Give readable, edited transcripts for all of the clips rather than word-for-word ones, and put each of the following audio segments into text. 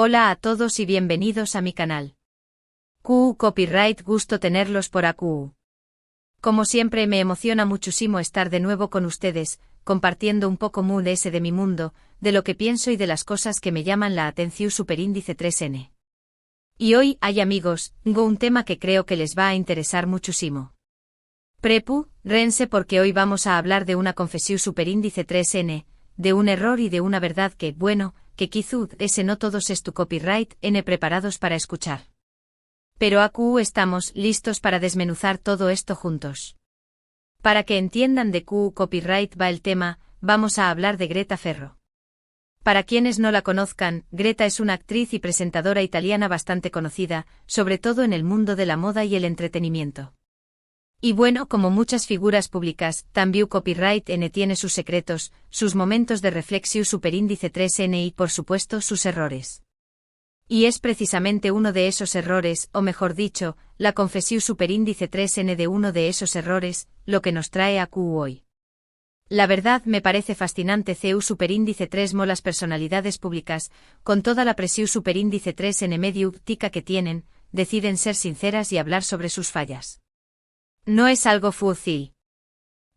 Hola a todos y bienvenidos a mi canal. QU Copyright, gusto tenerlos por aquí. Como siempre me emociona muchísimo estar de nuevo con ustedes, compartiendo un poco de mi mundo, de lo que pienso y de las cosas que me llaman la atención superíndice 3N. Y hoy, amigos, tengo un tema que creo que les va a interesar muchísimo. Rense porque hoy vamos a hablar de una confesión superíndice 3N, de un error y de una verdad que quizá ese no todos es tu copyright N preparados para escuchar. Pero aquí estamos listos para desmenuzar todo esto juntos. Para que entiendan de QU Copyright va el tema, vamos a hablar de Greta Ferro. Para quienes no la conozcan, Greta es una actriz y presentadora italiana bastante conocida, sobre todo en el mundo de la moda y el entretenimiento. Y bueno, como muchas figuras públicas, también Copyright N tiene sus secretos, sus momentos de reflexión superíndice 3N y por supuesto sus errores. Y es precisamente uno de esos errores, o mejor dicho, la confesión superíndice 3N de uno de esos errores, lo que nos trae a QU hoy. La verdad me parece fascinante CU superíndice 3 las personalidades públicas, con toda la presión superíndice 3N medio tica que tienen, deciden ser sinceras y hablar sobre sus fallas. No es algo fácil.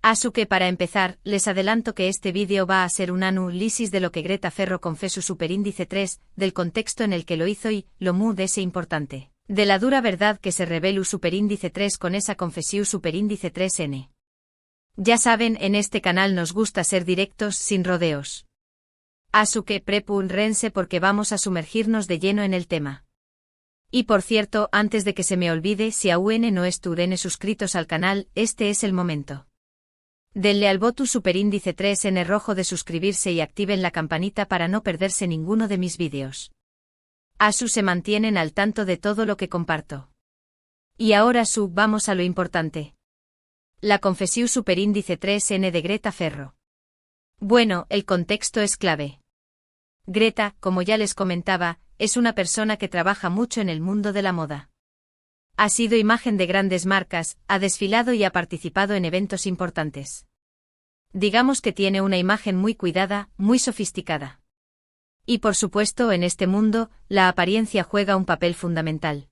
Así que para empezar, les adelanto que este vídeo va a ser un análisis de lo que Greta Ferro confesó superíndice 3, del contexto en el que lo hizo y, lo de ese importante, de la dura verdad que se reveló superíndice 3 con esa confesión superíndice 3N. Ya saben, en este canal nos gusta ser directos, sin rodeos. Así que prepárense porque vamos a sumergirnos de lleno en el tema. Y por cierto, antes de que se me olvide, si aún no estuvieron suscritos al canal, este es el momento. Denle al botón superíndice 3N rojo de suscribirse y activen la campanita para no perderse ninguno de mis vídeos. Así se mantienen al tanto de todo lo que comparto. Y ahora vamos a lo importante. La confesión superíndice 3N de Greta Ferro. Bueno, el contexto es clave. Greta, como ya les comentaba, es una persona que trabaja mucho en el mundo de la moda. Ha sido imagen de grandes marcas, ha desfilado y ha participado en eventos importantes. Digamos que tiene una imagen muy cuidada, muy sofisticada. Y por supuesto, en este mundo, la apariencia juega un papel fundamental.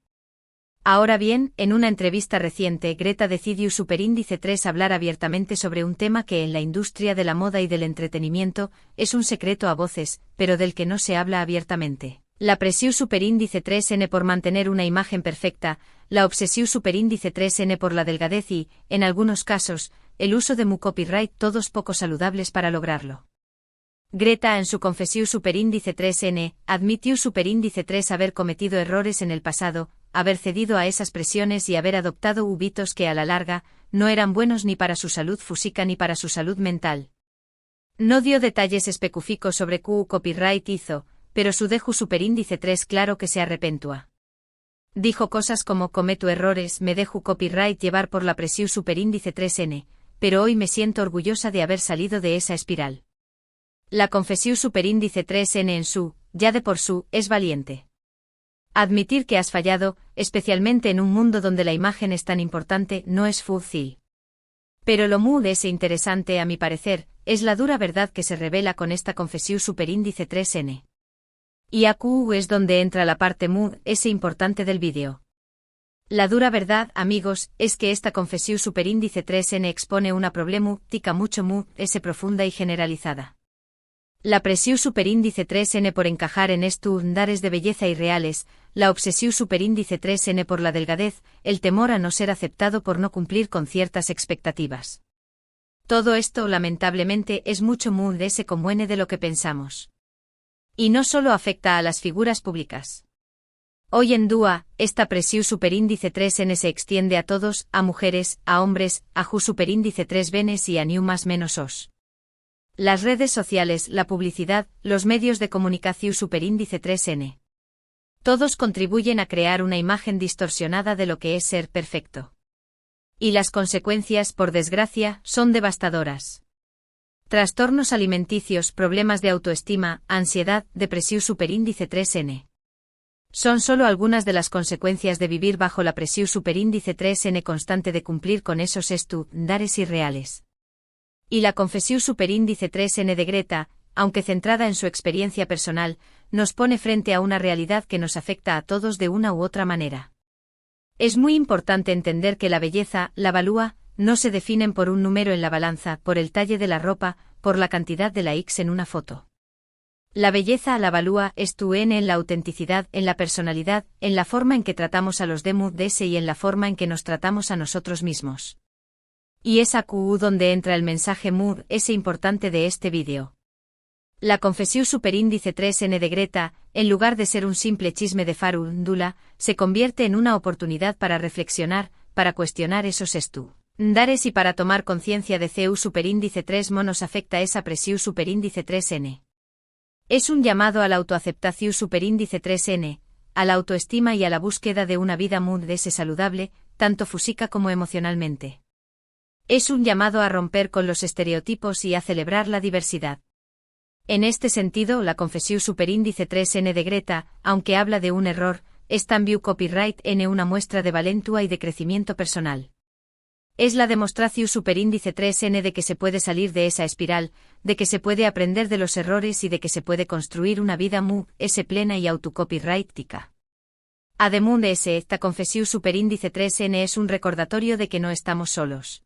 Ahora bien, en una entrevista reciente, Greta decidió superíndice 3 hablar abiertamente sobre un tema que en la industria de la moda y del entretenimiento es un secreto a voces, pero del que no se habla abiertamente. La presión superíndice 3N por mantener una imagen perfecta, la obsesión superíndice 3N por la delgadez y, en algunos casos, el uso de copyright todos poco saludables para lograrlo. Greta en su confesión superíndice 3N, admitió superíndice 3 haber cometido errores en el pasado, haber cedido a esas presiones y haber adoptado hábitos que a la larga, no eran buenos ni para su salud física ni para su salud mental. No dio detalles específicos sobre QU Copyright hizo, pero su dejo superíndice 3 claro que se arrepentúa. Dijo cosas como cometo errores, me dejo copyright llevar por la presión superíndice 3N, pero hoy me siento orgullosa de haber salido de esa espiral. La confesión superíndice 3N en ya de por es valiente. Admitir que has fallado, especialmente en un mundo donde la imagen es tan importante, no es fácil. Pero lo es interesante a mi parecer, es la dura verdad que se revela con esta confesión superíndice 3N. Y aquí es donde entra la parte ese importante del vídeo. La dura verdad, amigos, es que esta confesión superíndice 3N expone una problemática mucho ese profunda y generalizada. La presión superíndice 3N por encajar en estándares de belleza irreales, la obsesión superíndice 3N por la delgadez, el temor a no ser aceptado por no cumplir con ciertas expectativas. Todo esto, lamentablemente, es mucho de ese común de lo que pensamos. Y no solo afecta a las figuras públicas. Hoy en día, esta presión superíndice 3N se extiende a todos, a mujeres, a hombres, a superíndice 3 venes y a más menos os. Las redes sociales, la publicidad, los medios de comunicación superíndice 3N. Todos contribuyen a crear una imagen distorsionada de lo que es ser perfecto. Y las consecuencias, por desgracia, son devastadoras. Trastornos alimenticios, problemas de autoestima, ansiedad, depresión superíndice 3N. Son solo algunas de las consecuencias de vivir bajo la presión superíndice 3N constante de cumplir con esos estándares irreales. Y la confesión superíndice 3N de Greta, aunque centrada en su experiencia personal, nos pone frente a una realidad que nos afecta a todos de una u otra manera. Es muy importante entender que la belleza, la valúa, no se definen por un número en la balanza, por el talle de la ropa, por la cantidad de likes en una foto. La belleza, la valúa, es tu en la autenticidad, en la personalidad, en la forma en que tratamos a los demás y en la forma en que nos tratamos a nosotros mismos. Y es aquí donde entra el mensaje mood ese importante de este vídeo. La confesión superíndice 3N de Greta, en lugar de ser un simple chisme de farándula, se convierte en una oportunidad para reflexionar, para cuestionar esos estándares y para tomar conciencia de CU superíndice 3 nos afecta esa presión superíndice 3N. Es un llamado a la autoaceptación superíndice 3N, a la autoestima y a la búsqueda de una vida mood saludable, tanto física como emocionalmente. Es un llamado a romper con los estereotipos y a celebrar la diversidad. En este sentido, la confesión superíndice 3N de Greta, aunque habla de un error, es también copyright N una muestra de valentía y de crecimiento personal. Es la demostración superíndice 3N de que se puede salir de esa espiral, de que se puede aprender de los errores y de que se puede construir una vida plena y autocopyrightica. Además de esta confesión superíndice 3N es un recordatorio de que no estamos solos.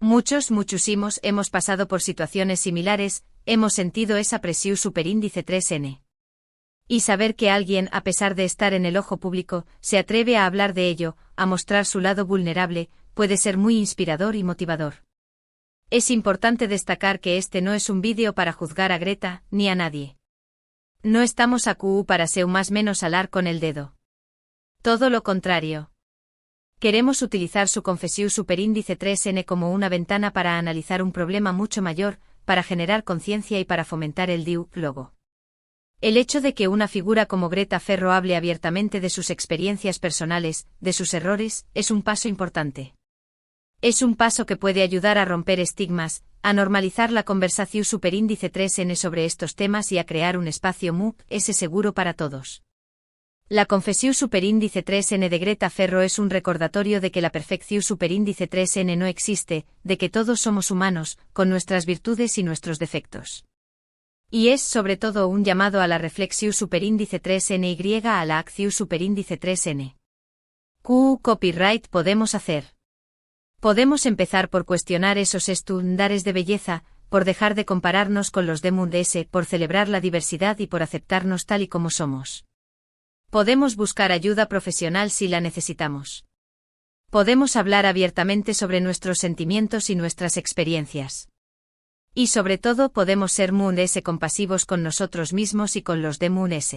Muchísimos hemos pasado por situaciones similares, hemos sentido esa presión superíndice 3N. Y saber que alguien, a pesar de estar en el ojo público, se atreve a hablar de ello, a mostrar su lado vulnerable, puede ser muy inspirador y motivador. Es importante destacar que este no es un vídeo para juzgar a Greta, ni a nadie. No estamos aquí para ser más menos alar con el dedo. Todo lo contrario. Queremos utilizar su confesión superíndice 3N como una ventana para analizar un problema mucho mayor, para generar conciencia y para fomentar el diálogo. El hecho de que una figura como Greta Ferro hable abiertamente de sus experiencias personales, de sus errores, es un paso importante. Es un paso que puede ayudar a romper estigmas, a normalizar la conversación superíndice 3N sobre estos temas y a crear un espacio seguro para todos. La confesión superíndice 3N de Greta Ferro es un recordatorio de que la perfección superíndice 3N no existe, de que todos somos humanos, con nuestras virtudes y nuestros defectos. Y es sobre todo un llamado a la reflexión superíndice 3N y a la acción superíndice 3N. ¿Qué copyright podemos hacer? Podemos empezar por cuestionar esos estándares de belleza, por dejar de compararnos con los demás, por celebrar la diversidad y por aceptarnos tal y como somos. Podemos buscar ayuda profesional si la necesitamos. Podemos hablar abiertamente sobre nuestros sentimientos y nuestras experiencias. Y sobre todo podemos ser compasivos con nosotros mismos y con los demás.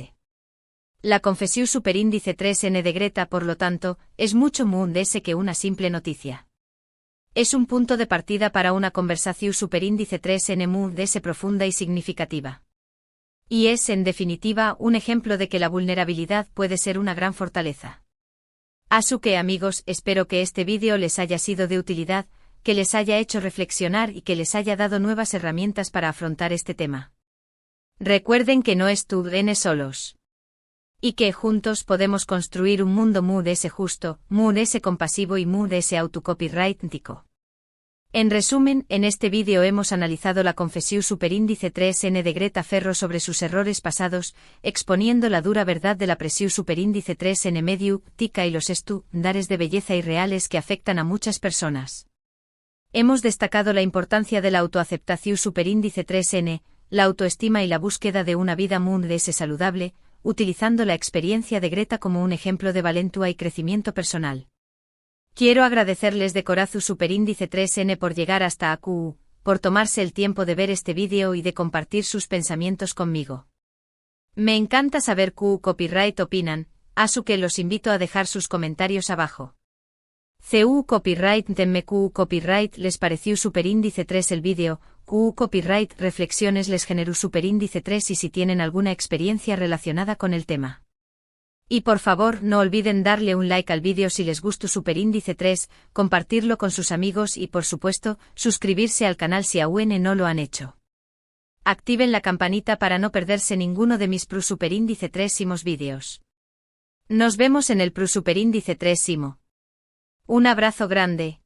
La confesión superíndice 3N de Greta, por lo tanto, es mucho más que una simple noticia. Es un punto de partida para una conversación superíndice 3N más profunda y significativa. Y es, en definitiva, un ejemplo de que la vulnerabilidad puede ser una gran fortaleza. Así que, amigos, espero que este vídeo les haya sido de utilidad, que les haya hecho reflexionar y que les haya dado nuevas herramientas para afrontar este tema. Recuerden que no están solos. Y que juntos podemos construir un mundo justo, compasivo y autocopyrightico. En resumen, en este vídeo hemos analizado la confesión superíndice 3N de Greta Ferro sobre sus errores pasados, exponiendo la dura verdad de la presión superíndice 3N mediática y los estándares de belleza irreales que afectan a muchas personas. Hemos destacado la importancia de la autoaceptación superíndice 3N, la autoestima y la búsqueda de una vida saludable, utilizando la experiencia de Greta como un ejemplo de valentía y crecimiento personal. Quiero agradecerles de corazón superíndice 3N por llegar hasta aquí, por tomarse el tiempo de ver este vídeo y de compartir sus pensamientos conmigo. Me encanta saber qué copyright opinan, así que los invito a dejar sus comentarios abajo. CU copyright denme qué copyright les pareció superíndice 3 el vídeo, qué copyright reflexiones les generó superíndice 3 y si tienen alguna experiencia relacionada con el tema. Y por favor no olviden darle un like al vídeo si les gustó superíndice 3, compartirlo con sus amigos y por supuesto, suscribirse al canal si aún no lo han hecho. Activen la campanita para no perderse ninguno de mis superíndice 3 vídeos. Nos vemos en el superíndice 3. Un abrazo grande.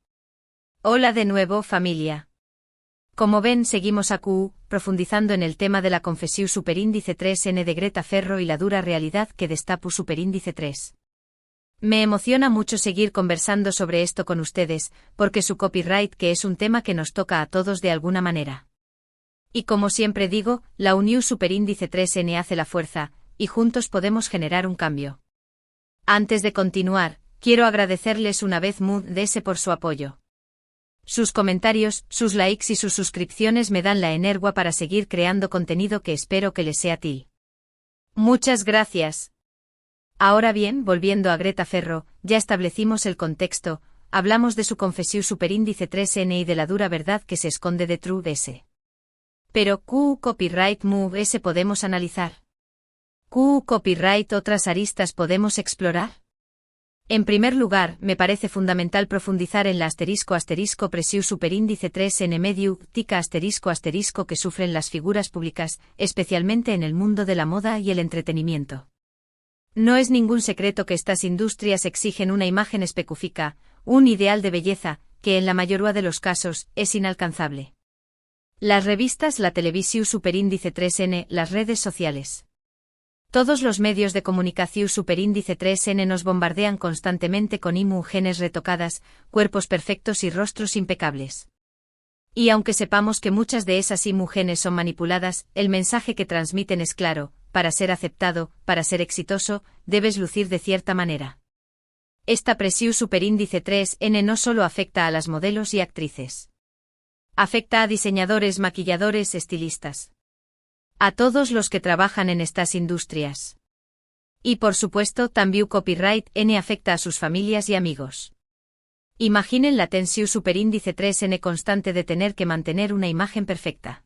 Hola de nuevo familia. Como ven, seguimos a QU, profundizando en el tema de la confesión superíndice 3N de Greta Ferro y la dura realidad que destapu superíndice 3. Me emociona mucho seguir conversando sobre esto con ustedes, porque su copyright que es un tema que nos toca a todos de alguna manera. Y como siempre digo, la unión superíndice 3N hace la fuerza, y juntos podemos generar un cambio. Antes de continuar, quiero agradecerles una vez muchas por su apoyo. Sus comentarios, sus likes y sus suscripciones me dan la energía para seguir creando contenido que espero que les sea útil. Muchas gracias. Ahora bien, volviendo a Greta Ferro, ya establecimos el contexto, hablamos de su confesión superíndice 3N y de la dura verdad que se esconde detrás de ese. Pero QU copyright S podemos analizar. QU copyright otras aristas podemos explorar. En primer lugar, me parece fundamental profundizar en la presión superíndice 3N medio tica que sufren las figuras públicas, especialmente en el mundo de la moda y el entretenimiento. No es ningún secreto que estas industrias exigen una imagen específica, un ideal de belleza, que en la mayoría de los casos es inalcanzable. Las revistas, la televisión superíndice 3N, las redes sociales. Todos los medios de comunicación superíndice 3N nos bombardean constantemente con imágenes retocadas, cuerpos perfectos y rostros impecables. Y aunque sepamos que muchas de esas imágenes son manipuladas, el mensaje que transmiten es claro: para ser aceptado, para ser exitoso, debes lucir de cierta manera. Esta presión superíndice 3N no solo afecta a las modelos y actrices. Afecta a diseñadores, maquilladores, estilistas. A todos los que trabajan en estas industrias. Y por supuesto, también copyright N afecta a sus familias y amigos. Imaginen la tensión superíndice 3N constante de tener que mantener una imagen perfecta.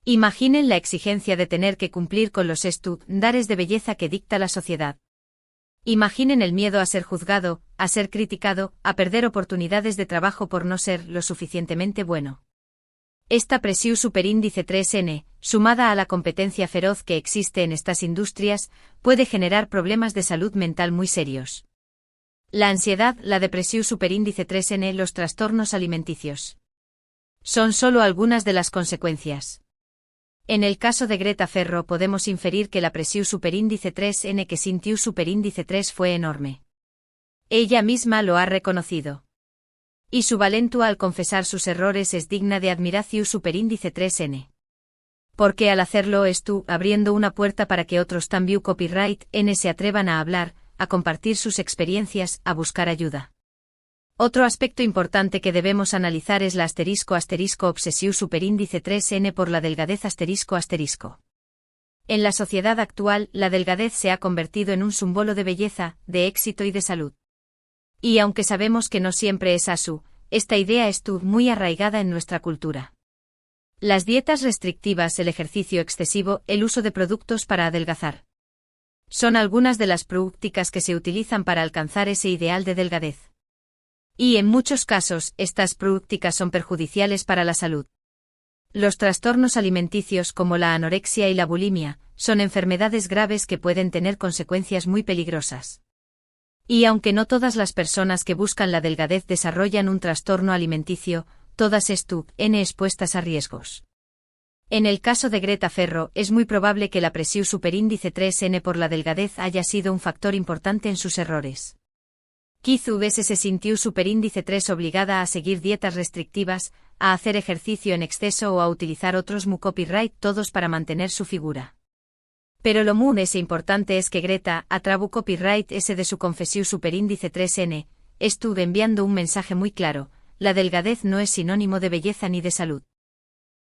Imaginen la exigencia de tener que cumplir con los estándares de belleza que dicta la sociedad. Imaginen el miedo a ser juzgado, a ser criticado, a perder oportunidades de trabajo por no ser lo suficientemente bueno. Esta presión superíndice 3N, sumada a la competencia feroz que existe en estas industrias, puede generar problemas de salud mental muy serios. La ansiedad, la depresión superíndice 3N, los trastornos alimenticios. Son solo algunas de las consecuencias. En el caso de Greta Ferro podemos inferir que la presión superíndice 3N que sintió superíndice 3 fue enorme. Ella misma lo ha reconocido. Y su valentía al confesar sus errores es digna de admiración superíndice 3N. Porque al hacerlo estuvo abriendo una puerta para que otros también copyright N se atrevan a hablar, a compartir sus experiencias, a buscar ayuda. Otro aspecto importante que debemos analizar es la obsesión superíndice 3N por la delgadez ***. En la sociedad actual, la delgadez se ha convertido en un símbolo de belleza, de éxito y de salud. Y aunque sabemos que no siempre es así, esta idea estuvo muy arraigada en nuestra cultura. Las dietas restrictivas, el ejercicio excesivo, el uso de productos para adelgazar. Son algunas de las prácticas que se utilizan para alcanzar ese ideal de delgadez. Y en muchos casos, estas prácticas son perjudiciales para la salud. Los trastornos alimenticios como la anorexia y la bulimia, son enfermedades graves que pueden tener consecuencias muy peligrosas. Y aunque no todas las personas que buscan la delgadez desarrollan un trastorno alimenticio, todas están expuestas a riesgos. En el caso de Greta Ferro, es muy probable que la presión superíndice 3N por la delgadez haya sido un factor importante en sus errores. Quizás se sintió superíndice 3 obligada a seguir dietas restrictivas, a hacer ejercicio en exceso o a utilizar otros copyright todos para mantener su figura. Pero lo muy importante es que Greta, a través copyright S de su confesión superíndice 3N, estuvo enviando un mensaje muy claro: la delgadez no es sinónimo de belleza ni de salud.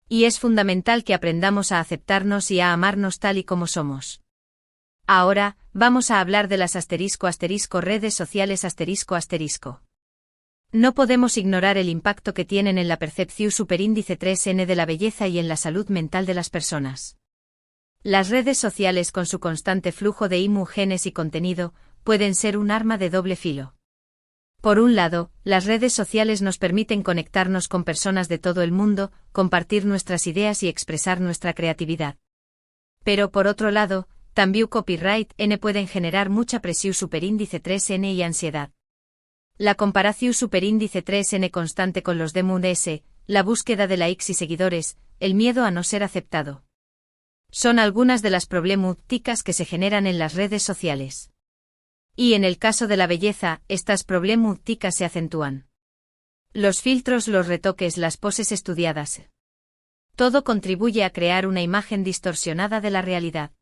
Y es fundamental que aprendamos a aceptarnos y a amarnos tal y como somos. Ahora, vamos a hablar de las redes sociales ***. No podemos ignorar el impacto que tienen en la percepción superíndice 3N de la belleza y en la salud mental de las personas. Las redes sociales con su constante flujo de imágenes y contenido, pueden ser un arma de doble filo. Por un lado, las redes sociales nos permiten conectarnos con personas de todo el mundo, compartir nuestras ideas y expresar nuestra creatividad. Pero por otro lado, también copyright N pueden generar mucha presión superíndice 3N y ansiedad. La comparación superíndice 3N constante con los demás S, la búsqueda de likes y seguidores, el miedo a no ser aceptado. Son algunas de las problemáticas que se generan en las redes sociales. Y en el caso de la belleza, estas problemáticas se acentúan. Los filtros, los retoques, las poses estudiadas. Todo contribuye a crear una imagen distorsionada de la realidad.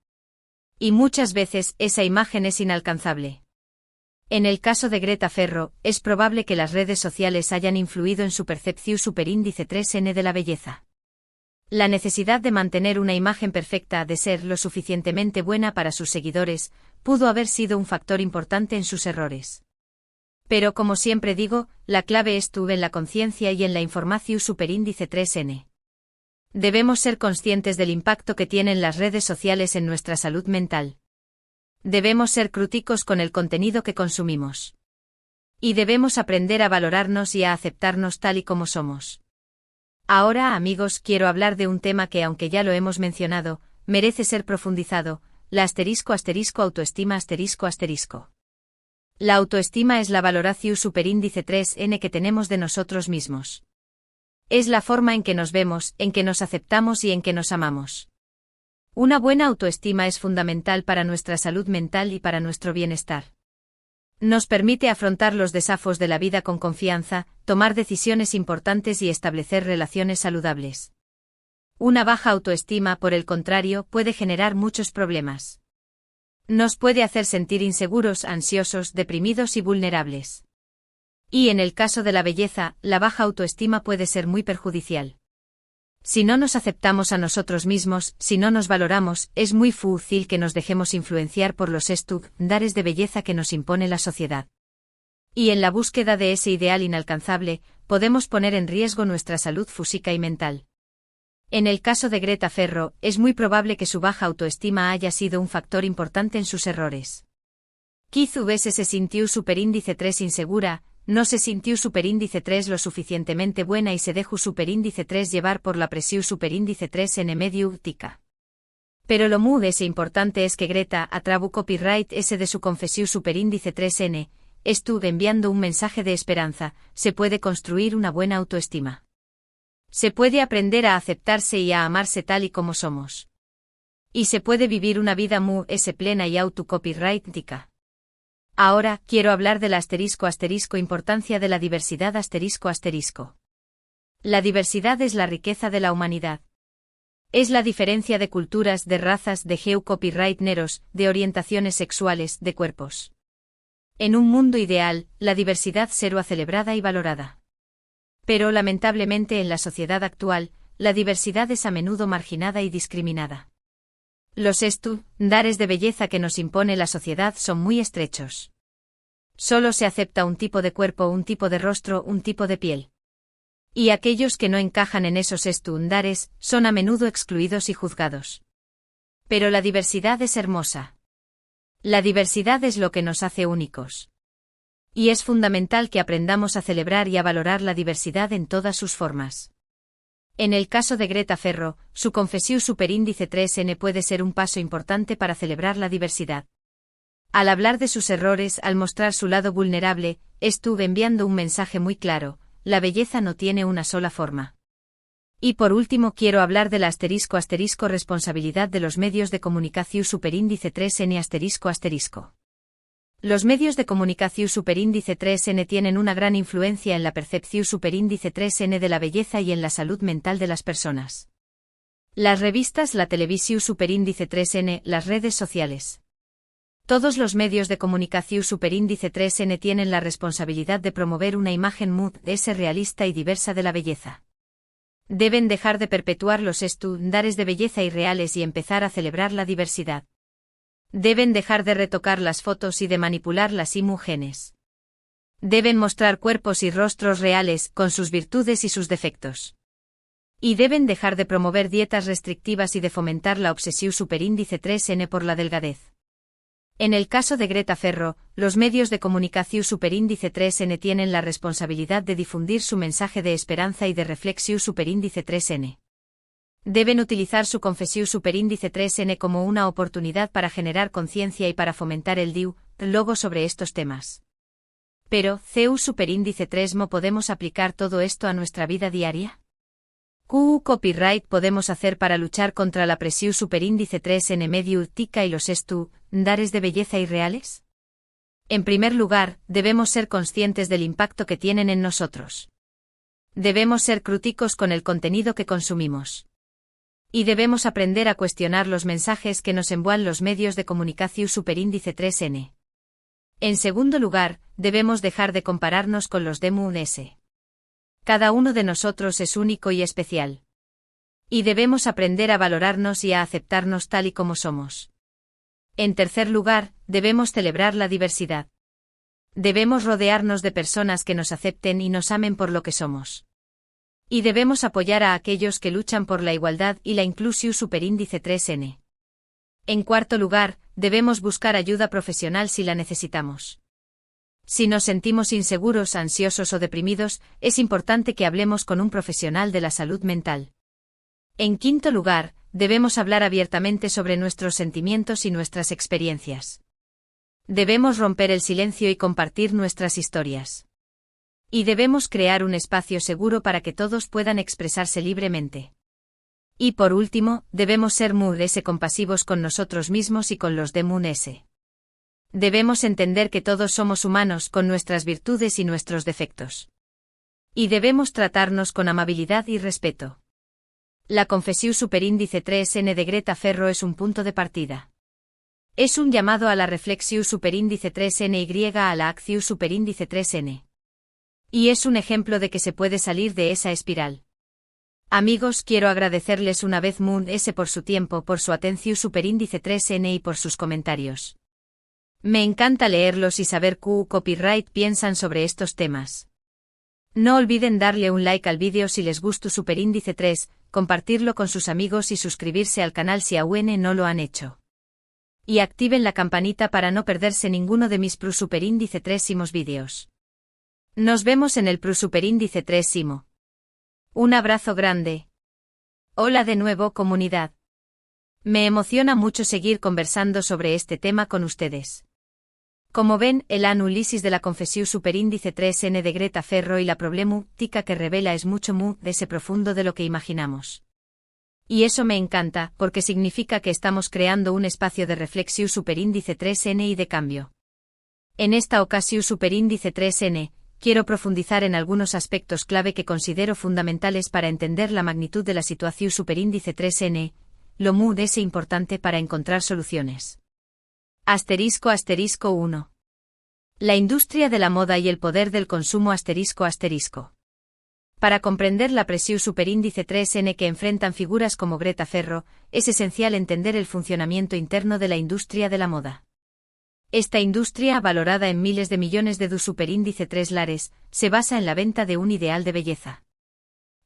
Y muchas veces, esa imagen es inalcanzable. En el caso de Greta Ferro, es probable que las redes sociales hayan influido en su percepción superíndice 3N de la belleza. La necesidad de mantener una imagen perfecta, de ser lo suficientemente buena para sus seguidores, pudo haber sido un factor importante en sus errores. Pero como siempre digo, la clave estuvo en la conciencia y en la información superíndice 3N. Debemos ser conscientes del impacto que tienen las redes sociales en nuestra salud mental. Debemos ser críticos con el contenido que consumimos. Y debemos aprender a valorarnos y a aceptarnos tal y como somos. Ahora, amigos, quiero hablar de un tema que, aunque ya lo hemos mencionado, merece ser profundizado, la autoestima. La autoestima es la valoración superíndice 3N que tenemos de nosotros mismos. Es la forma en que nos vemos, en que nos aceptamos y en que nos amamos. Una buena autoestima es fundamental para nuestra salud mental y para nuestro bienestar. Nos permite afrontar los desafíos de la vida con confianza, tomar decisiones importantes y establecer relaciones saludables. Una baja autoestima, por el contrario, puede generar muchos problemas. Nos puede hacer sentir inseguros, ansiosos, deprimidos y vulnerables. Y en el caso de la belleza, la baja autoestima puede ser muy perjudicial. Si no nos aceptamos a nosotros mismos, si no nos valoramos, es muy fácil que nos dejemos influenciar por los estándares de belleza que nos impone la sociedad. Y en la búsqueda de ese ideal inalcanzable, podemos poner en riesgo nuestra salud física y mental. En el caso de Greta Ferro, es muy probable que su baja autoestima haya sido un factor importante en sus errores. Quizás se sintió superíndice 3 insegura, no se sintió superíndice 3 lo suficientemente buena y se dejó superíndice 3 llevar por la presión superíndice 3N mediática. Pero lo muy importante es que Greta, a través copyright ese de su confesión superíndice 3N, estuvo enviando un mensaje de esperanza, se puede construir una buena autoestima. Se puede aprender a aceptarse y a amarse tal y como somos. Y se puede vivir una vida muy plena y autocopyrightica. Ahora, quiero hablar de la importancia de la diversidad La diversidad es la riqueza de la humanidad. Es la diferencia de culturas, de razas, de geocopyrightneros, de orientaciones sexuales, de cuerpos. En un mundo ideal, la diversidad será celebrada y valorada. Pero lamentablemente en la sociedad actual, la diversidad es a menudo marginada y discriminada. Los estándares de belleza que nos impone la sociedad son muy estrechos. Solo se acepta un tipo de cuerpo, un tipo de rostro, un tipo de piel. Y aquellos que no encajan en esos estándares son a menudo excluidos y juzgados. Pero la diversidad es hermosa. La diversidad es lo que nos hace únicos. Y es fundamental que aprendamos a celebrar y a valorar la diversidad en todas sus formas. En el caso de Greta Ferro, su confesión superíndice 3N puede ser un paso importante para celebrar la diversidad. Al hablar de sus errores, al mostrar su lado vulnerable, estuvo enviando un mensaje muy claro: la belleza no tiene una sola forma. Y por último quiero hablar de la responsabilidad de los medios de comunicación superíndice 3N Los medios de comunicación superíndice 3N tienen una gran influencia en la percepción superíndice 3N de la belleza y en la salud mental de las personas. Las revistas, la televisión superíndice 3N, las redes sociales. Todos los medios de comunicación superíndice 3N tienen la responsabilidad de promover una imagen realista y diversa de la belleza. Deben dejar de perpetuar los estándares de belleza irreales y empezar a celebrar la diversidad. Deben dejar de retocar las fotos y de manipular las imágenes. Deben mostrar cuerpos y rostros reales, con sus virtudes y sus defectos. Y deben dejar de promover dietas restrictivas y de fomentar la obsesión superíndice 3N por la delgadez. En el caso de Greta Ferro, los medios de comunicación superíndice 3N tienen la responsabilidad de difundir su mensaje de esperanza y de reflexión superíndice 3N. Deben utilizar su confesión superíndice 3N como una oportunidad para generar conciencia y para fomentar el diálogo sobre estos temas. Pero, ¿CEU superíndice 3 ¿Podemos aplicar todo esto a nuestra vida diaria? ¿Qué copyright podemos hacer para luchar contra la presión superíndice 3N medio tica y los estándares de belleza irreales? En primer lugar, debemos ser conscientes del impacto que tienen en nosotros. Debemos ser críticos con el contenido que consumimos. Y debemos aprender a cuestionar los mensajes que nos envían los medios de comunicación superíndice 3N. En segundo lugar, debemos dejar de compararnos con los de MUNS. Cada uno de nosotros es único y especial. Y debemos aprender a valorarnos y a aceptarnos tal y como somos. En tercer lugar, debemos celebrar la diversidad. Debemos rodearnos de personas que nos acepten y nos amen por lo que somos. Y debemos apoyar a aquellos que luchan por la igualdad y la inclusión superíndice 3N. En cuarto lugar, debemos buscar ayuda profesional si la necesitamos. Si nos sentimos inseguros, ansiosos o deprimidos, es importante que hablemos con un profesional de la salud mental. En quinto lugar, debemos hablar abiertamente sobre nuestros sentimientos y nuestras experiencias. Debemos romper el silencio y compartir nuestras historias. Y debemos crear un espacio seguro para que todos puedan expresarse libremente. Y por último, debemos ser MUNS compasivos con nosotros mismos y con los de MUNS. Debemos entender que todos somos humanos con nuestras virtudes y nuestros defectos. Y debemos tratarnos con amabilidad y respeto. La confesión superíndice 3N de Greta Ferro es un punto de partida. Es un llamado a la reflexión superíndice 3N y a la acción superíndice 3N. Y es un ejemplo de que se puede salir de esa espiral. Amigos, quiero agradecerles una vez MUNS por su tiempo, por su atención superíndice 3N y por sus comentarios. Me encanta leerlos y saber qué copyright piensan sobre estos temas. No olviden darle un like al vídeo si les gustó superíndice 3, compartirlo con sus amigos y suscribirse al canal si aún no lo han hecho. Y activen la campanita para no perderse ninguno de mis superíndice 3 vídeos. Nos vemos en el superíndice 3. Un abrazo grande. Hola de nuevo, comunidad. Me emociona mucho seguir conversando sobre este tema con ustedes. Como ven, el análisis de la confesión superíndice 3N de Greta Ferro y la problemática que revela es mucho más profundo de lo que imaginamos. Y eso me encanta, porque significa que estamos creando un espacio de reflexión superíndice 3N y de cambio. En esta ocasión superíndice 3N, quiero profundizar en algunos aspectos clave que considero fundamentales para entender la magnitud de la situación superíndice 3N, lo muy importante para encontrar soluciones. Asterisco 1. La industria de la moda y el poder del consumo asterisco. Para comprender la presión superíndice 3N que enfrentan figuras como Greta Ferro, es esencial entender el funcionamiento interno de la industria de la moda. Esta industria, valorada en miles de millones de superíndice 3 lares, se basa en la venta de un ideal de belleza.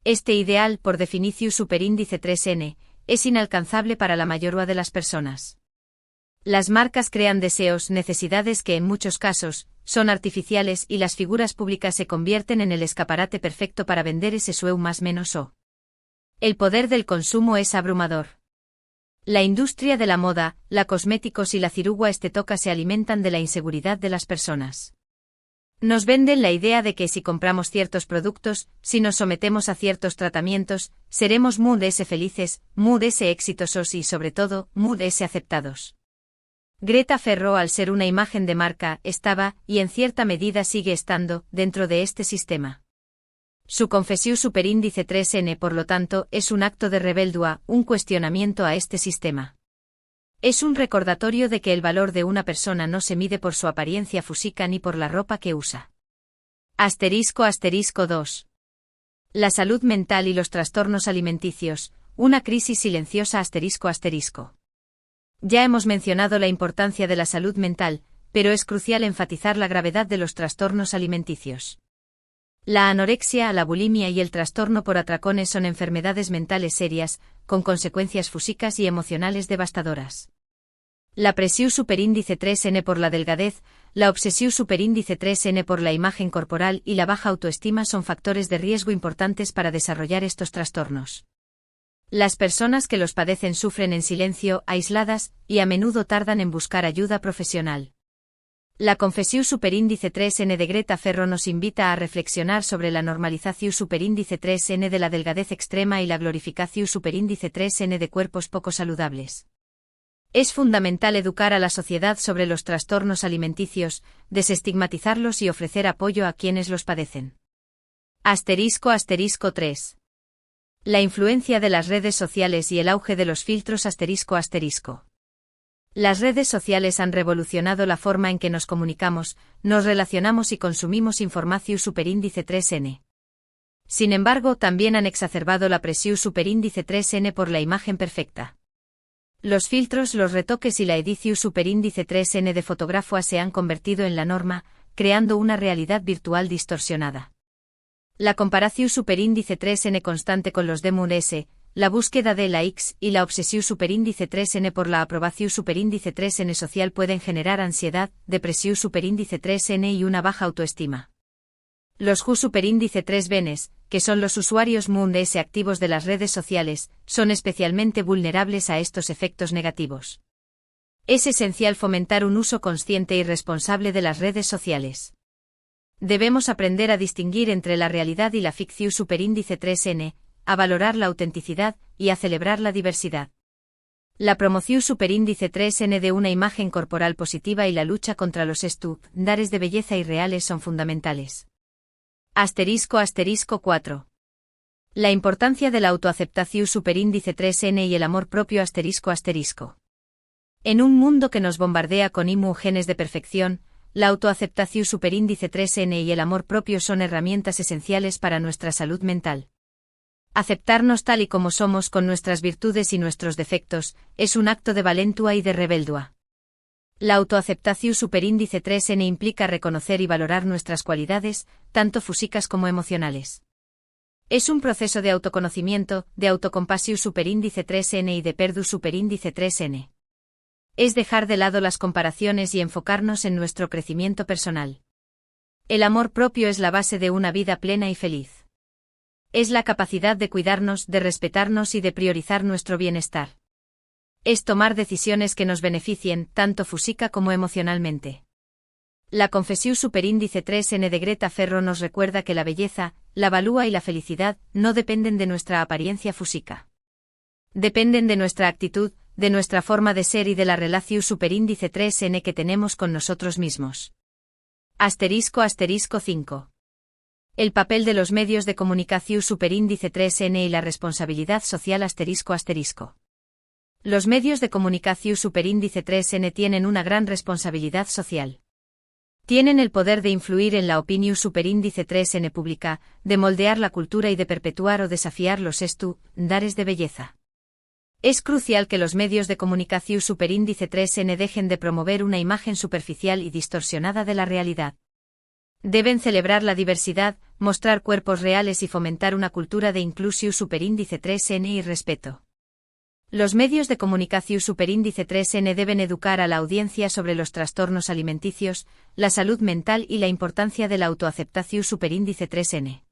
Este ideal, por definición superíndice 3N, es inalcanzable para la mayoría de las personas. Las marcas crean deseos, necesidades que en muchos casos son artificiales y las figuras públicas se convierten en el escaparate perfecto para vender ese sueño más menos o. El poder del consumo es abrumador. La industria de la moda, la cosméticos y la cirugía estética se alimentan de la inseguridad de las personas. Nos venden la idea de que si compramos ciertos productos, si nos sometemos a ciertos tratamientos, seremos MUNS felices, MUNS exitosos y sobre todo, MUNS aceptados. Greta Ferro, al ser una imagen de marca, estaba, y en cierta medida sigue estando, dentro de este sistema. Su confesión superíndice 3N, por lo tanto, es un acto de rebeldía, un cuestionamiento a este sistema. Es un recordatorio de que el valor de una persona no se mide por su apariencia física ni por la ropa que usa. Asterisco 2. La salud mental y los trastornos alimenticios, una crisis silenciosa asterisco. Ya hemos mencionado la importancia de la salud mental, pero es crucial enfatizar la gravedad de los trastornos alimenticios. La anorexia, la bulimia y el trastorno por atracones son enfermedades mentales serias, con consecuencias físicas y emocionales devastadoras. La presión superíndice 3N por la delgadez, la obsesión superíndice 3N por la imagen corporal y la baja autoestima son factores de riesgo importantes para desarrollar estos trastornos. Las personas que los padecen sufren en silencio, aisladas, y a menudo tardan en buscar ayuda profesional. La Confessiu superíndice 3N de Greta Ferro nos invita a reflexionar sobre la normalización superíndice 3N de la delgadez extrema y la glorificación superíndice 3N de cuerpos poco saludables. Es fundamental educar a la sociedad sobre los trastornos alimenticios, desestigmatizarlos y ofrecer apoyo a quienes los padecen. *** 3. La influencia de las redes sociales y el auge de los filtros ***. Las redes sociales han revolucionado la forma en que nos comunicamos, nos relacionamos y consumimos información superíndice 3N. Sin embargo, también han exacerbado la presión superíndice 3N por la imagen perfecta. Los filtros, los retoques y la edición superíndice 3N de fotógrafo se han convertido en la norma, creando una realidad virtual distorsionada. La comparación superíndice 3N constante con los demons, la búsqueda de likes y la obsesión superíndice 3N por la aprobación superíndice 3N social pueden generar ansiedad, depresión superíndice 3N y una baja autoestima. Los superíndice 3Bs, que son los usuarios MUNDS activos de las redes sociales, son especialmente vulnerables a estos efectos negativos. Es esencial fomentar un uso consciente y responsable de las redes sociales. Debemos aprender a distinguir entre la realidad y la ficción superíndice 3N, a valorar la autenticidad y a celebrar la diversidad. La promoción superíndice 3N de una imagen corporal positiva y la lucha contra los estándares de belleza irreales son fundamentales. ** 4. La importancia de la autoaceptación superíndice 3N y el amor propio ***. En un mundo que nos bombardea con imágenes de perfección, la autoaceptación superíndice 3N y el amor propio son herramientas esenciales para nuestra salud mental. Aceptarnos tal y como somos con nuestras virtudes y nuestros defectos, es un acto de valentía y de rebeldía. La autoaceptación superíndice 3N implica reconocer y valorar nuestras cualidades, tanto físicas como emocionales. Es un proceso de autoconocimiento, de autocompasión superíndice 3N y de perdón superíndice 3N. Es dejar de lado las comparaciones y enfocarnos en nuestro crecimiento personal. El amor propio es la base de una vida plena y feliz. Es la capacidad de cuidarnos, de respetarnos y de priorizar nuestro bienestar. Es tomar decisiones que nos beneficien, tanto física como emocionalmente. La Confessiu superíndice 3N de Greta Ferro nos recuerda que la belleza, la valía y la felicidad no dependen de nuestra apariencia física. Dependen de nuestra actitud, de nuestra forma de ser y de la relación superíndice 3N que tenemos con nosotros mismos. ** 5. El papel de los medios de comunicación superíndice 3N y la responsabilidad social ***. Los medios de comunicación superíndice 3N tienen una gran responsabilidad social. Tienen el poder de influir en la opinión superíndice 3N pública, de moldear la cultura y de perpetuar o desafiar los estándares de belleza. Es crucial que los medios de comunicación superíndice 3N dejen de promover una imagen superficial y distorsionada de la realidad. Deben celebrar la diversidad, mostrar cuerpos reales y fomentar una cultura de inclusión superíndice 3N y respeto. Los medios de comunicación superíndice 3N deben educar a la audiencia sobre los trastornos alimenticios, la salud mental y la importancia de la autoaceptación superíndice 3N.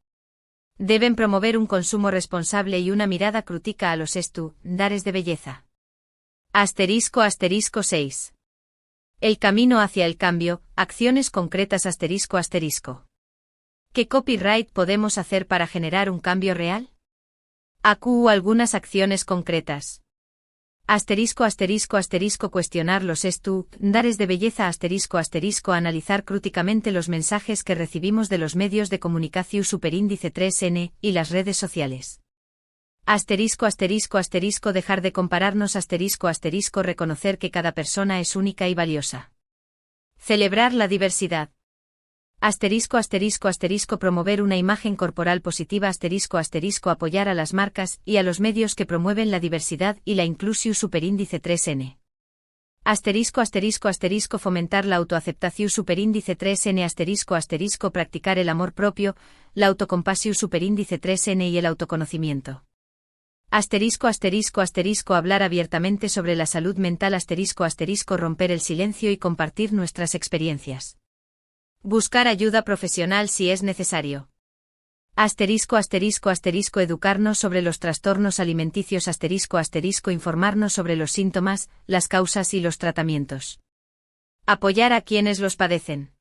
Deben promover un consumo responsable y una mirada crítica a los estándares de belleza. ** 6. El camino hacia el cambio, acciones concretas ***. ¿Qué copyright podemos hacer para generar un cambio real? Algunas acciones concretas. Cuestionar los estándares de belleza analizar críticamente los mensajes que recibimos de los medios de comunicación superíndice 3N y las redes sociales. Dejar de compararnos reconocer que cada persona es única y valiosa. Celebrar la diversidad. Promover una imagen corporal positiva apoyar a las marcas y a los medios que promueven la diversidad y la inclusión superíndice 3N. Fomentar la autoaceptación superíndice 3N practicar el amor propio, la autocompasión superíndice 3N y el autoconocimiento. Hablar abiertamente sobre la salud mental romper el silencio y compartir nuestras experiencias. Buscar ayuda profesional si es necesario. Educarnos sobre los trastornos alimenticios informarnos sobre los síntomas, las causas y los tratamientos. Apoyar a quienes los padecen.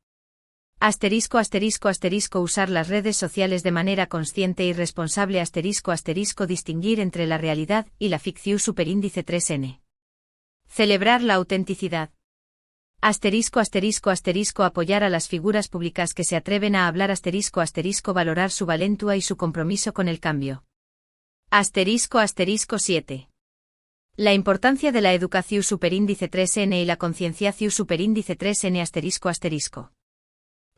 Asterisco asterisco asterisco usar las redes sociales de manera consciente y responsable asterisco asterisco distinguir entre la realidad y la ficción superíndice 3N. Celebrar la autenticidad. Asterisco asterisco asterisco apoyar a las figuras públicas que se atreven a hablar asterisco asterisco valorar su valentía y su compromiso con el cambio. Asterisco asterisco 7. La importancia de la educación superíndice 3N y la concienciación superíndice 3N asterisco asterisco.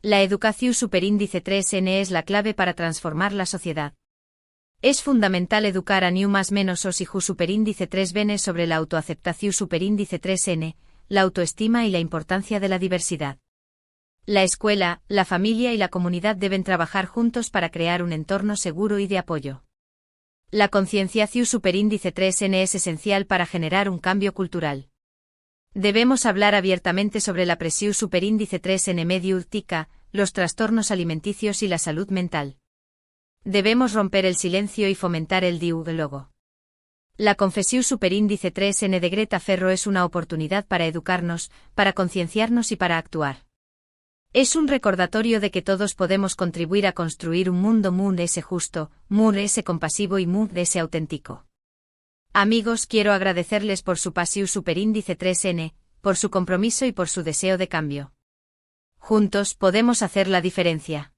La educación superíndice 3N es la clave para transformar la sociedad. Es fundamental educar a New más menos os y Ju superíndice 3N sobre la autoaceptación superíndice 3N, la autoestima y la importancia de la diversidad. La escuela, la familia y la comunidad deben trabajar juntos para crear un entorno seguro y de apoyo. La concienciación superíndice 3N es esencial para generar un cambio cultural. Debemos hablar abiertamente sobre la presión superíndice 3N medio urtica, los trastornos alimenticios y la salud mental. Debemos romper el silencio y fomentar el diálogo. La confesión superíndice 3N de Greta Ferro es una oportunidad para educarnos, para concienciarnos y para actuar. Es un recordatorio de que todos podemos contribuir a construir un mundo justo, compasivo y auténtico. Amigos, quiero agradecerles por su pasión superíndice 3N, por su compromiso y por su deseo de cambio. Juntos podemos hacer la diferencia.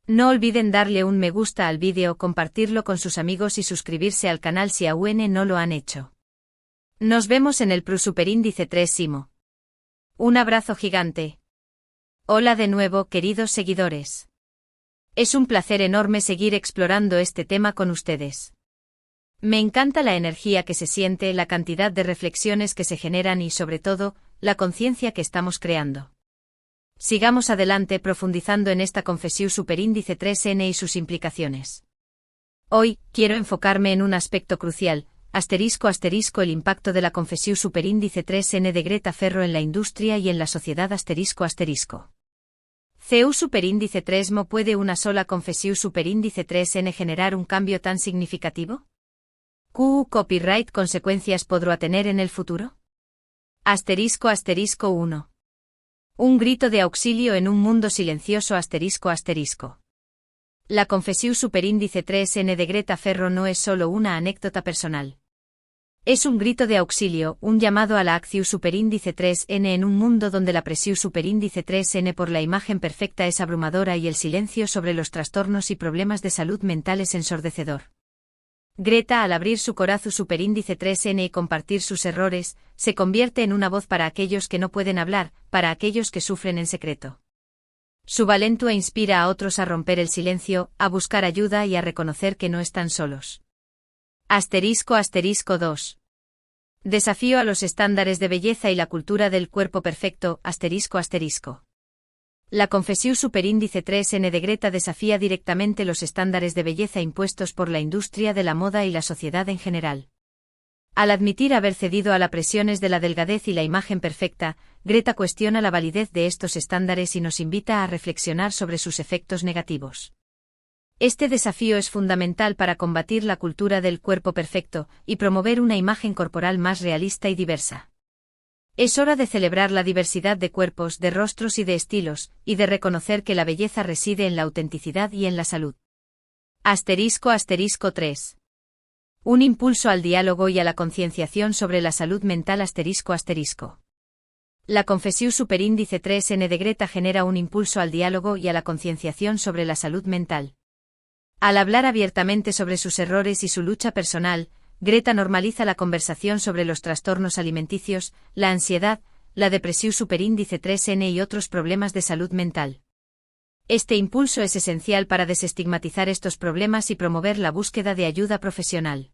No olviden darle un me gusta al vídeo, compartirlo con sus amigos y suscribirse al canal si aún no lo han hecho. Nos vemos en el Pro superíndice 3 Un abrazo gigante. Hola de nuevo, queridos seguidores. Es un placer enorme seguir explorando este tema con ustedes. Me encanta la energía que se siente, la cantidad de reflexiones que se generan y, sobre todo, la conciencia que estamos creando. Sigamos adelante profundizando en esta confesión superíndice 3N y sus implicaciones. Hoy, quiero enfocarme en un aspecto crucial, el impacto de la confesión superíndice 3N de Greta Ferro en la industria y en la sociedad CU superíndice 3 ¿Puede una sola confesión superíndice 3N generar un cambio tan significativo? ¿Qué copyright consecuencias podrá tener en el futuro? 1. Un grito de auxilio en un mundo silencioso La confesión superíndice 3N de Greta Ferro no es solo una anécdota personal. Es un grito de auxilio, un llamado a la acción superíndice 3N en un mundo donde la presión superíndice 3N por la imagen perfecta es abrumadora y el silencio sobre los trastornos y problemas de salud mental es ensordecedor. Greta, al abrir su corazón superíndice 3N y compartir sus errores, se convierte en una voz para aquellos que no pueden hablar, para aquellos que sufren en secreto. Su valentía inspira a otros a romper el silencio, a buscar ayuda y a reconocer que no están solos. 2. Desafío a los estándares de belleza y la cultura del cuerpo perfecto, La confesión superíndice 3N de Greta desafía directamente los estándares de belleza impuestos por la industria de la moda y la sociedad en general. Al admitir haber cedido a las presiones de la delgadez y la imagen perfecta, Greta cuestiona la validez de estos estándares y nos invita a reflexionar sobre sus efectos negativos. Este desafío es fundamental para combatir la cultura del cuerpo perfecto y promover una imagen corporal más realista y diversa. Es hora de celebrar la diversidad de cuerpos, de rostros y de estilos, y de reconocer que la belleza reside en la autenticidad y en la salud. 3. Un impulso al diálogo y a la concienciación sobre la salud mental. La confesión superíndice 3N de Greta genera un impulso al diálogo y a la concienciación sobre la salud mental. Al hablar abiertamente sobre sus errores y su lucha personal, Greta normaliza la conversación sobre los trastornos alimenticios, la ansiedad, la depresión superíndice 3N y otros problemas de salud mental. Este impulso es esencial para desestigmatizar estos problemas y promover la búsqueda de ayuda profesional.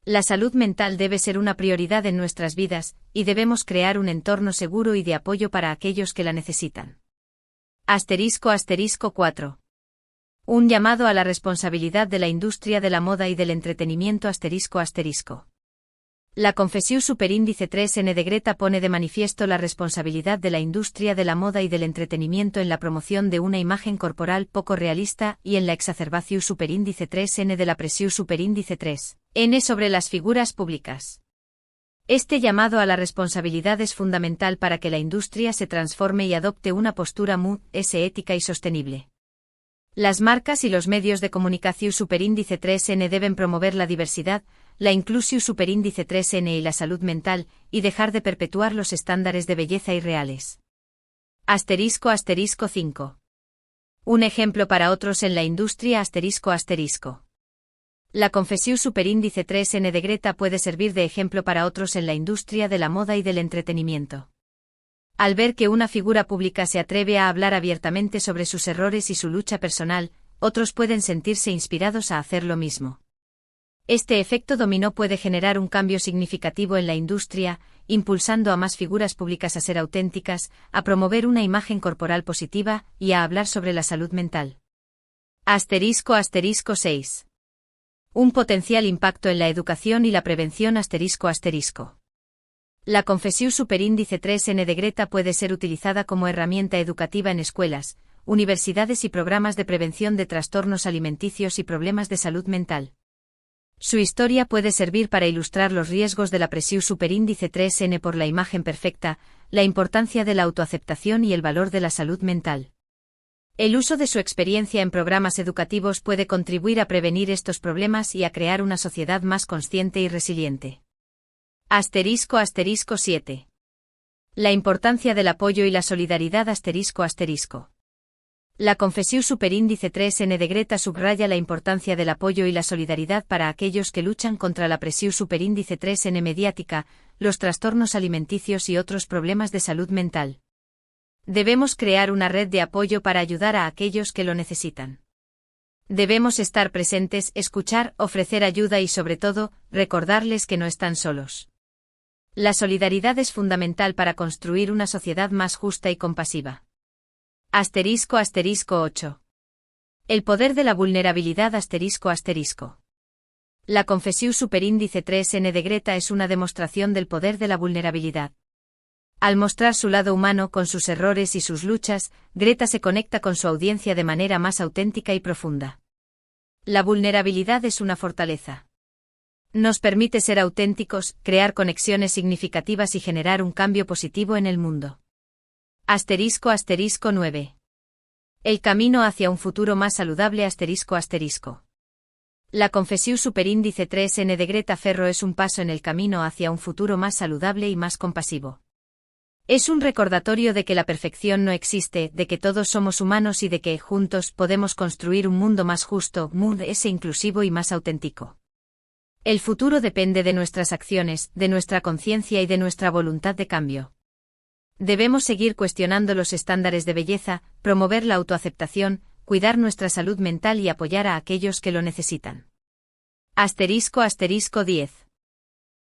La salud mental debe ser una prioridad en nuestras vidas, y debemos crear un entorno seguro y de apoyo para aquellos que la necesitan. 4. Un llamado a la responsabilidad de la industria de la moda y del entretenimiento. La confesión superíndice 3N de Greta pone de manifiesto la responsabilidad de la industria de la moda y del entretenimiento en la promoción de una imagen corporal poco realista y en la exacerbación superíndice 3N de la presión superíndice 3N sobre las figuras públicas. Este llamado a la responsabilidad es fundamental para que la industria se transforme y adopte una postura ética y sostenible. Las marcas y los medios de comunicación superíndice 3N deben promover la diversidad, la inclusión superíndice 3N y la salud mental, y dejar de perpetuar los estándares de belleza irreales. *** 5. Un ejemplo para otros en la industria ***. La confesión superíndice 3N de Greta puede servir de ejemplo para otros en la industria de la moda y del entretenimiento. Al ver que una figura pública se atreve a hablar abiertamente sobre sus errores y su lucha personal, otros pueden sentirse inspirados a hacer lo mismo. Este efecto dominó puede generar un cambio significativo en la industria, impulsando a más figuras públicas a ser auténticas, a promover una imagen corporal positiva y a hablar sobre la salud mental. **6. Un potencial impacto en la educación y la prevención ***. La confesión superíndice 3N de Greta puede ser utilizada como herramienta educativa en escuelas, universidades y programas de prevención de trastornos alimenticios y problemas de salud mental. Su historia puede servir para ilustrar los riesgos de la presión superíndice 3N por la imagen perfecta, la importancia de la autoaceptación y el valor de la salud mental. El uso de su experiencia en programas educativos puede contribuir a prevenir estos problemas y a crear una sociedad más consciente y resiliente. **7. La importancia del apoyo y la solidaridad ***. La confesión superíndice 3N de Greta subraya la importancia del apoyo y la solidaridad para aquellos que luchan contra la presión superíndice 3N mediática, los trastornos alimenticios y otros problemas de salud mental. Debemos crear una red de apoyo para ayudar a aquellos que lo necesitan. Debemos estar presentes, escuchar, ofrecer ayuda y sobre todo, recordarles que no están solos. La solidaridad es fundamental para construir una sociedad más justa y compasiva. *8. El poder de la vulnerabilidad ***. La confesión superíndice 3N de Greta es una demostración del poder de la vulnerabilidad. Al mostrar su lado humano con sus errores y sus luchas, Greta se conecta con su audiencia de manera más auténtica y profunda. La vulnerabilidad es una fortaleza. Nos permite ser auténticos, crear conexiones significativas y generar un cambio positivo en el mundo. *9. El camino hacia un futuro más saludable ***. La confesión superíndice 3N de Greta Ferro es un paso en el camino hacia un futuro más saludable y más compasivo. Es un recordatorio de que la perfección no existe, de que todos somos humanos y de que, juntos, podemos construir un mundo más justo, inclusivo y más auténtico. El futuro depende de nuestras acciones, de nuestra conciencia y de nuestra voluntad de cambio. Debemos seguir cuestionando los estándares de belleza, promover la autoaceptación, cuidar nuestra salud mental y apoyar a aquellos que lo necesitan. *10.